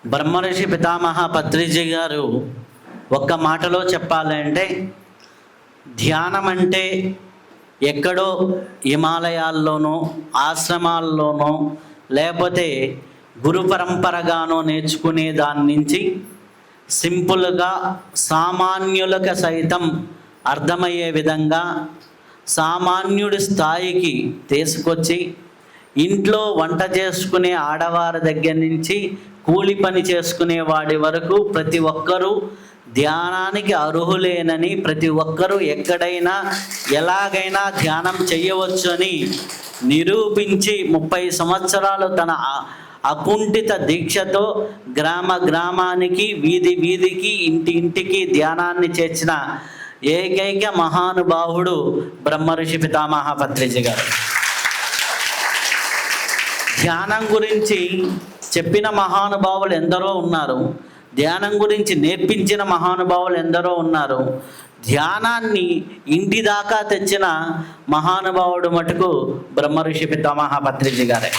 బ్రహ్మర్షి పితామహ పత్రిజీ గారు ఒక్క మాటలో చెప్పాలంటే, ధ్యానం అంటే ఎక్కడో హిమాలయాల్లోనో ఆశ్రమాల్లోనో లేకపోతే గురు పరంపరగానో నేర్చుకునే దాని నుంచి సింపుల్గా సామాన్యులకు సైతం అర్థమయ్యే విధంగా సామాన్యుడి స్థాయికి తీసుకొచ్చి ఇంట్లో వంట చేసుకునే ఆడవారి దగ్గర నుంచి కూలి పని చేసుకునే వాడి వరకు ప్రతి ఒక్కరూ ధ్యానానికి అర్హులేనని, ప్రతి ఒక్కరూ ఎక్కడైనా ఎలాగైనా ధ్యానం చేయవచ్చు అని నిరూపించి 30 సంవత్సరాలు తన అకుంఠిత దీక్షతో గ్రామ గ్రామానికి వీధి వీధికి ఇంటి ఇంటికి ధ్యానాన్ని చేర్చిన ఏకైక మహానుభావుడు బ్రహ్మర్షి పితామహ పత్రిజీ గారు. ధ్యానం గురించి చెప్పిన మహానుభావులు ఎందరో ఉన్నారు, ధ్యానం గురించి నేర్పించిన మహానుభావులు ఎందరో ఉన్నారు. ధ్యానాన్ని ఇంటి దాకా తెచ్చిన మహానుభావుడు మటుకు బ్రహ్మర్షి పితామహ పత్రిజీ గారే.